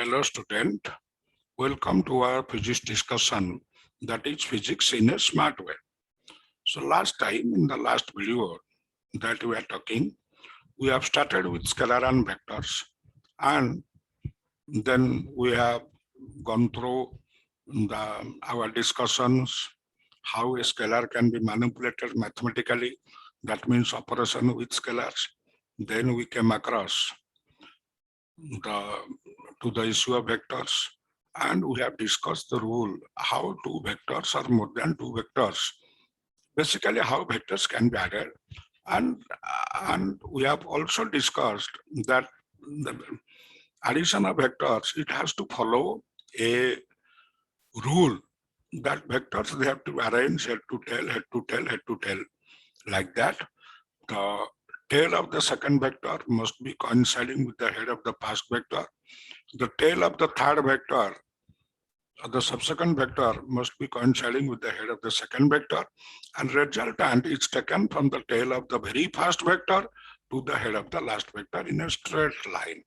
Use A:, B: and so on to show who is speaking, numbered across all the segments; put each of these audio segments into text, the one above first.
A: Hello student, welcome to our physics discussion, that is physics in a smart way. So last time in the last video that we are talking, we have started with scalar and vectors, and then we have gone through our discussions, how a scalar can be manipulated mathematically, that means operation with scalars. Then we came across the issue of vectors, and we have discussed the rule how two vectors are more than two vectors, basically how vectors can be added, and we have also discussed that the addition of vectors, it has to follow a rule that vectors, they have to arrange head to tail, head to tail, head to tail, like that. The tail of the second vector must be coinciding with the head of the first vector. The tail of the third vector, the subsequent vector, must be coinciding with the head of the second vector, and resultant is taken from the tail of the very first vector to the head of the last vector in a straight line.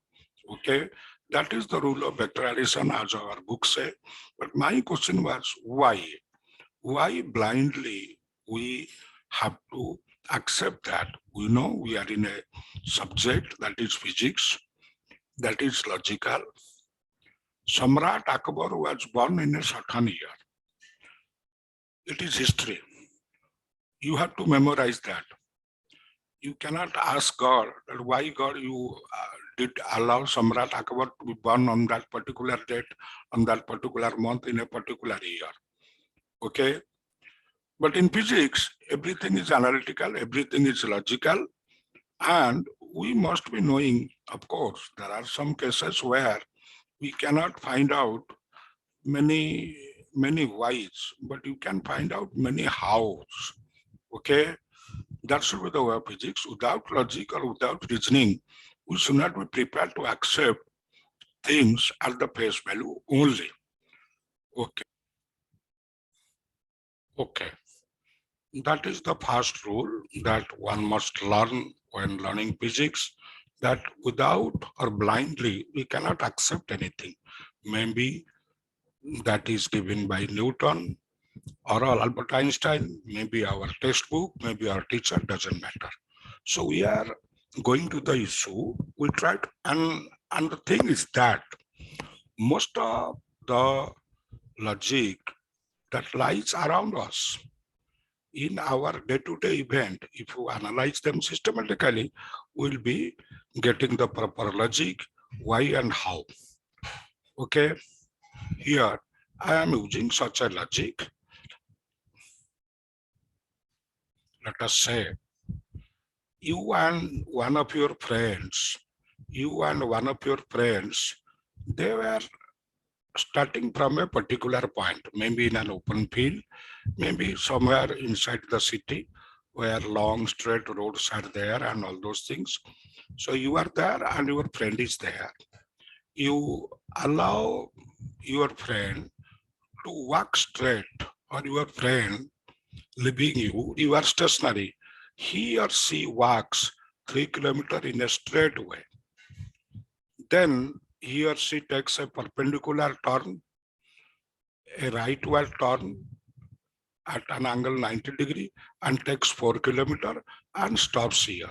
A: Okay, that is the rule of vector addition as our books say. But my question was, why? Why blindly we have to accept that? We know we are in a subject that is physics, that is logical. Samrat Akbar was born in a certain year. It is history. You have to memorize that. You cannot ask God that why God you did allow Samrat Akbar to be born on that particular date, on that particular month, in a particular year. Okay? But in physics, everything is analytical, everything is logical, and we must be knowing, of course, there are some cases where we cannot find out many whys, but you can find out many hows. Okay, that should be the way of physics. Without logic or without reasoning, we should not be prepared to accept things at the face value only. Okay. That is the first rule that one must learn when learning physics, that without or blindly we cannot accept anything. Maybe that is given by Newton or Albert Einstein, maybe our textbook, maybe our teacher, doesn't matter. So we are going to the issue, we try to, and the thing is that most of the logic that lies around us in our day-to-day event, if you analyze them systematically, we'll be getting the proper logic, why and how. Okay, here I am using such a logic. Let us say you and one of your friends, they were starting from a particular point, maybe in an open field, maybe somewhere inside the city where long straight roads are there and all those things. So you are there and your friend is there. You allow your friend to walk straight, or your friend leaving you, you are stationary. He or she walks 3 kilometers in a straight way. Then he or she takes a perpendicular turn, a rightward turn at an angle 90 degrees and takes 4 kilometers and stops here.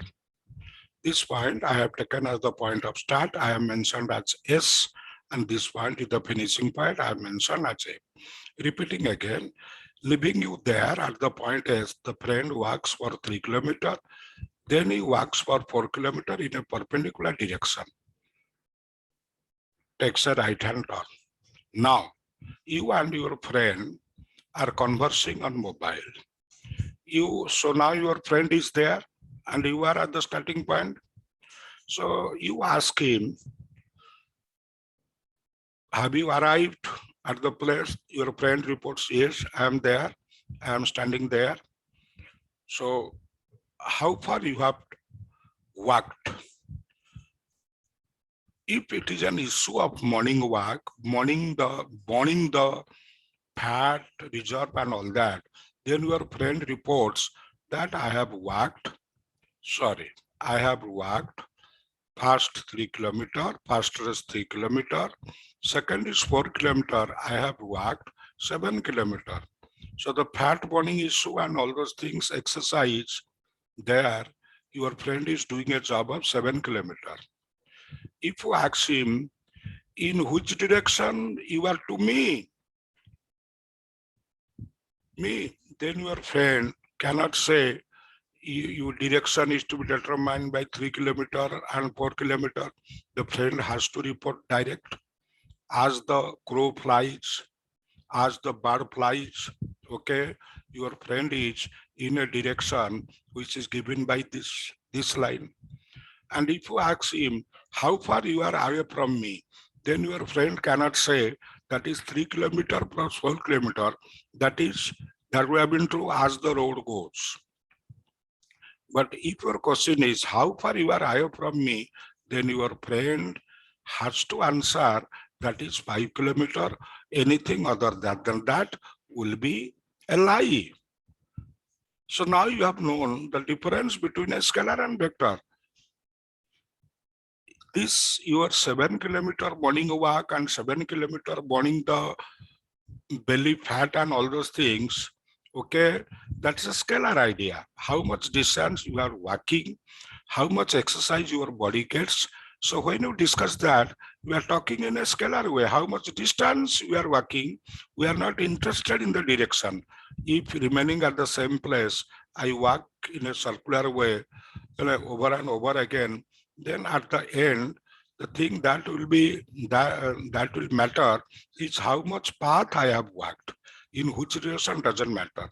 A: This point I have taken as the point of start. I have mentioned as S, and this point is the finishing point. I have mentioned as A. Repeating again, leaving you there at the point S, the friend walks for 3 kilometers, then he walks for 4 kilometers in a perpendicular direction, takes a right-hand turn. Now, you and your friend are conversing on mobile. So now your friend is there and you are at the starting point. So you ask him, have you arrived at the place? Your friend reports, yes, I am there. I am standing there. So how far you have walked? If it is an issue of morning walk, burning the fat reserve and all that, then your friend reports that I have walked First 3 kilometer, first race 3 kilometer. Second is 4 kilometer. I have walked 7 kilometer. So the fat burning issue and all those things, exercise, there, your friend is doing a job of 7 kilometer. If you ask him, in which direction you are to me, then your friend cannot say your direction is to be determined by 3 kilometer and 4 kilometer. The friend has to report direct. As the crow flies, as the bird flies, okay, your friend is in a direction which is given by this line. And if you ask him, how far you are away from me, then your friend cannot say that is 3 kilometer plus 4 kilometer. That we have been true as the road goes. But if your question is how far you are away from me, then your friend has to answer that is 5 kilometer. Anything other than that will be a lie. So now you have known the difference between a scalar and vector. This your 7 kilometer morning walk and 7 kilometer burning the belly fat and all those things, okay, that's a scalar idea. How much distance you are walking, how much exercise your body gets. So when you discuss that, we are talking in a scalar way. How much distance we are walking, we are not interested in the direction. If remaining at the same place, I walk in a circular way, over and over again, then at the end, the thing that will be that will matter is how much path I have walked. In which direction doesn't matter.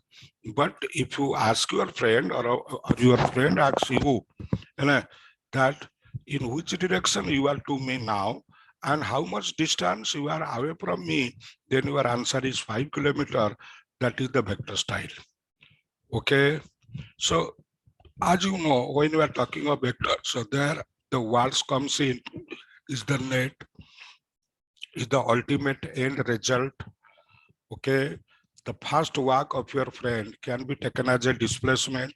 A: But if you ask your friend or your friend asks you, that in which direction you are to me now and how much distance you are away from me, then your answer is 5 kilometer. That is the vector style. Okay. So as you know, when we are talking of vector, so there the words comes in is the net, is the ultimate end result. Okay. The first walk of your friend can be taken as a displacement.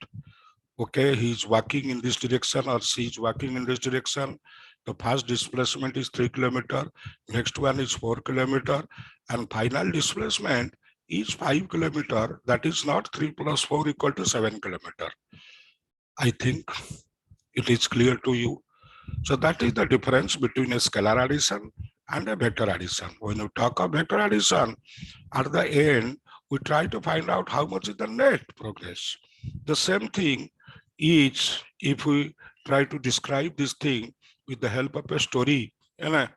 A: Okay, he's walking in this direction or she's walking in this direction. The first displacement is 3 kilometer, next one is 4 kilometer, and final displacement is 5 kilometer. That is not 3 plus 4 equal to 7 kilometer. I think it is clear to you. So that is the difference between a scalar addition and a vector addition. When you talk of vector addition, at the end, we try to find out how much is the net progress. The same thing is if we try to describe this thing with the help of a story, and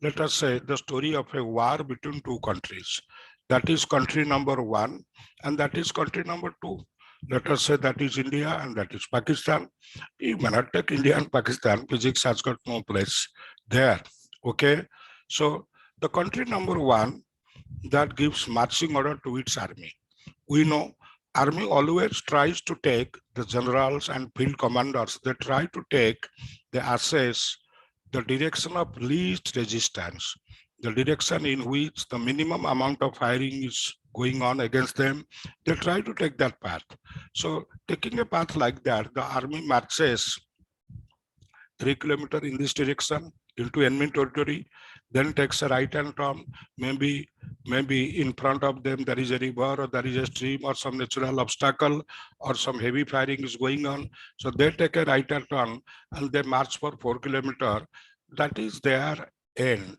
A: let us say the story of a war between two countries. That is country number 1 and that is country number 2. Let us say that is India and that is Pakistan. You may not take India and Pakistan, physics has got no place there. Okay, so the country number 1 that gives marching order to its army. We know army always tries to take the generals and field commanders, they try to take, they assess the direction of least resistance, the direction in which the minimum amount of firing is going on against them. They try to take that path. So taking a path like that, the army marches 3 kilometers in this direction into enemy territory, then takes a right hand turn. Maybe in front of them there is a river or there is a stream or some natural obstacle or some heavy firing is going on. So they take a right hand turn and they march for 4 kilometers. That is their end.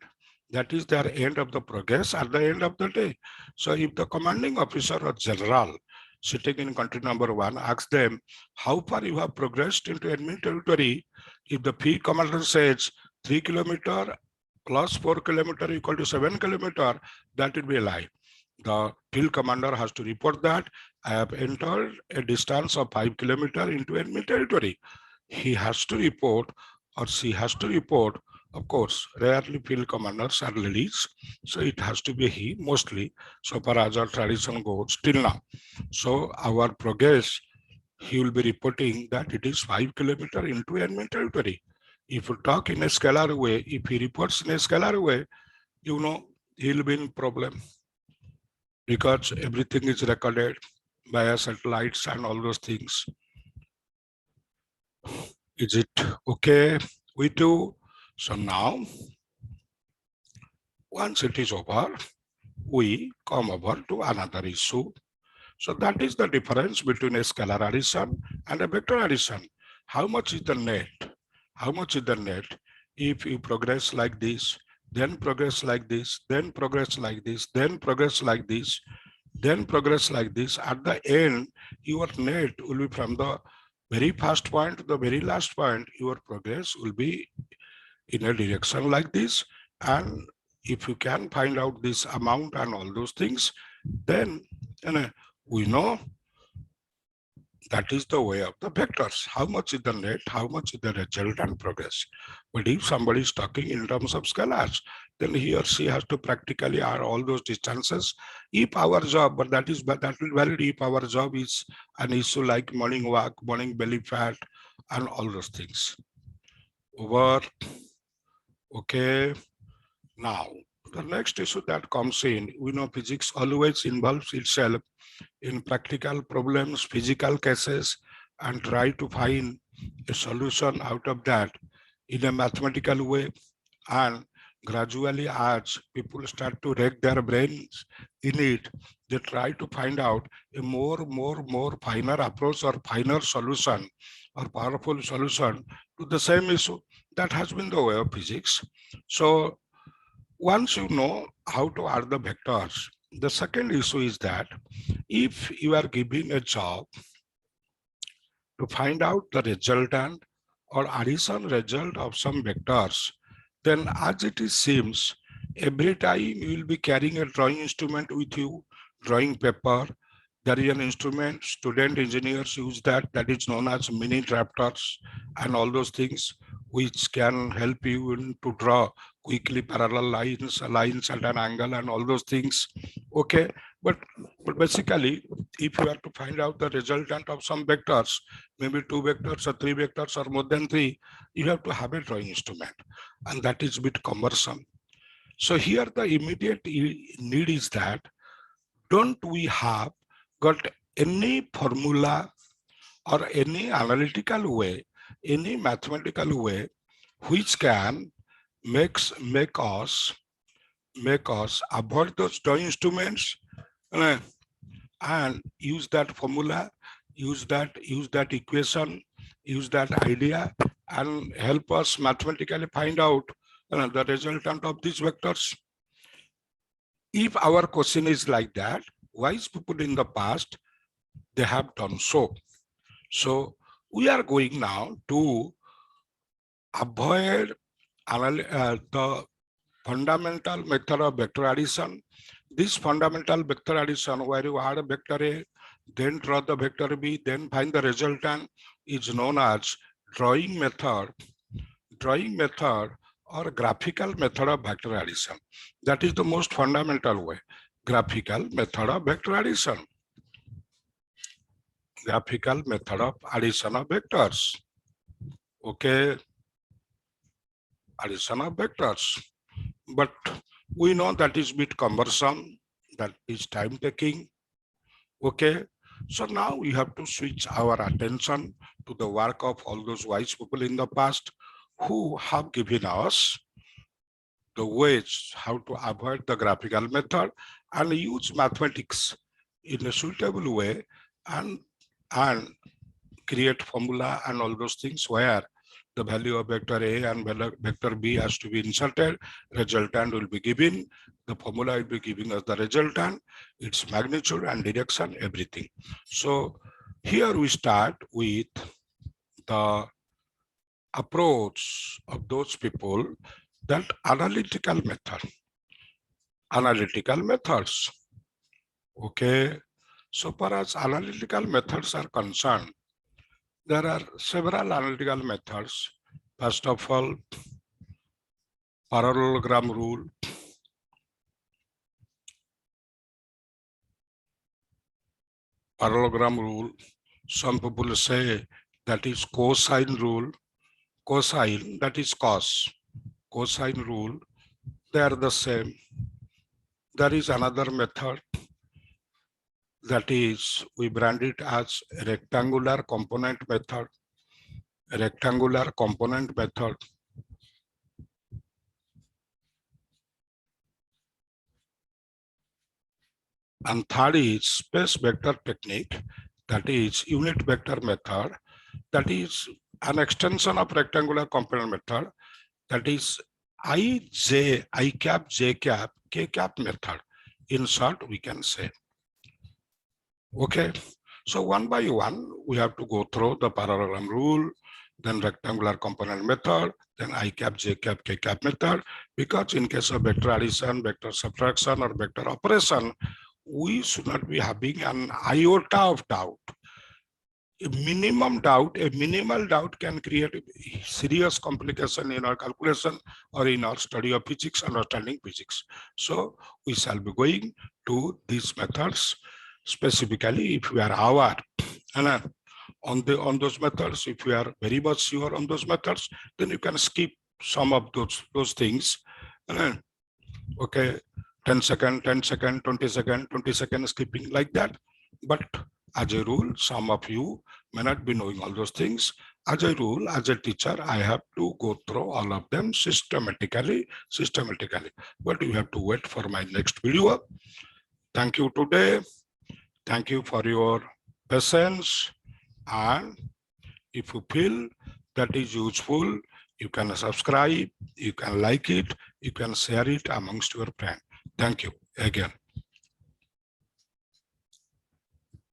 A: That is their end of the progress at the end of the day. So if the commanding officer or general sitting in country number 1 asks them, how far you have progressed into enemy territory? If the field commander says 3 kilometers plus 4 kilometers equal to 7 kilometers, that will be a lie. The field commander has to report that I have entered a distance of 5 kilometers into enemy territory. He has to report or she has to report. Of course, rarely field commanders are ladies, so it has to be he mostly, so far as our tradition goes till now. So our progress, he will be reporting that it is 5 kilometers into enemy territory. If you talk in a scalar way, if he reports in a scalar way, you know, he'll be in problem because everything is recorded via satellites and all those things. Is it okay? we do. So now, once it is over, we come over to another issue. So that is the difference between a scalar addition and a vector addition. How much is the net? How much is the net if you progress like this, then progress like this, then progress like this, then progress like this, then progress like this? At the end, your net will be from the very first point to the very last point. Your progress will be in a direction like this. And if you can find out this amount and all those things, then we know that is the way of the vectors. How much is the net, how much is the resultant progress. But if somebody is talking in terms of scalars, then he or she has to practically add all those distances. If our job, but that will valid if our job is an issue like morning walk, morning belly fat, and all those things. Over. Okay. Now, the next issue that comes in, we know physics always involves itself in practical problems, physical cases, and try to find a solution out of that in a mathematical way. And gradually, as people start to wreck their brains in it, they try to find out a more finer approach or finer solution or powerful solution to the same issue. That has been the way of physics. So once you know how to add the vectors, the second issue is that if you are given a job to find out the resultant or addition result of some vectors, then as it seems, every time you will be carrying a drawing instrument with you, drawing paper. There is an instrument, student engineers use that is known as mini drafters and all those things, which can help you to draw quickly parallel lines at an angle and all those things. Okay, but basically, if you have to find out the resultant of some vectors, maybe 2 vectors or 3 vectors or more than 3, you have to have a drawing instrument, and that is a bit cumbersome. So here the immediate need is that, don't we have got any formula or any analytical way, any mathematical way, which can make us avoid those drawing instruments and use that formula, use that equation, use that idea, and help us mathematically find out the resultant of these vectors. If our question is like that, wise people in the past, they have done so. So we are going now to avoid the fundamental method of vector addition. This fundamental vector addition, where you add a vector A, then draw the vector B, then find the resultant, is known as drawing method or graphical method of vector addition. That is the most fundamental way. Graphical method of vector addition. Graphical method of addition of vectors. Okay. Addition of vectors. But we know that is a bit cumbersome, that is time taking. Okay. So now we have to switch our attention to the work of all those wise people in the past who have given us the ways how to avoid the graphical method and use mathematics in a suitable way and create formula and all those things where the value of vector A and vector B has to be inserted, resultant will be given, the formula will be giving us the resultant, its magnitude and direction, everything. So here we start with the approach of those people, that analytical methods. Okay, so far as analytical methods are concerned, there are several analytical methods. First of all, parallelogram rule. Parallelogram rule. Some people say that is cosine rule. Cosine, that is cos. Cosine rule, they are the same. There is another method, that is, we brand it as rectangular component method. Rectangular component method. And third is space vector technique, that is unit vector method, that is an extension of rectangular component method, that is I cap, j cap, k cap method. In short, we can say. Okay, so one by one, we have to go through the parallelogram rule, then rectangular component method, then I cap, j cap, k cap method, because in case of vector addition, vector subtraction, or vector operation, we should not be having an iota of doubt. A minimum doubt, a minimal doubt can create serious complication in our calculation or in our study of physics, understanding physics. So we shall be going to these methods specifically if we are aware. And on those methods, if we are very much sure on those methods, then you can skip some of those things. And okay, 10 second, 10 second, 20 second, 20 second skipping like that. But as a rule, some of you may not be knowing all those things. As a rule, as a teacher, I have to go through all of them systematically. But you have to wait for my next video. Thank you today. Thank you for your patience. And if you feel that is useful, you can subscribe, you can like it, you can share it amongst your friends. Thank you again.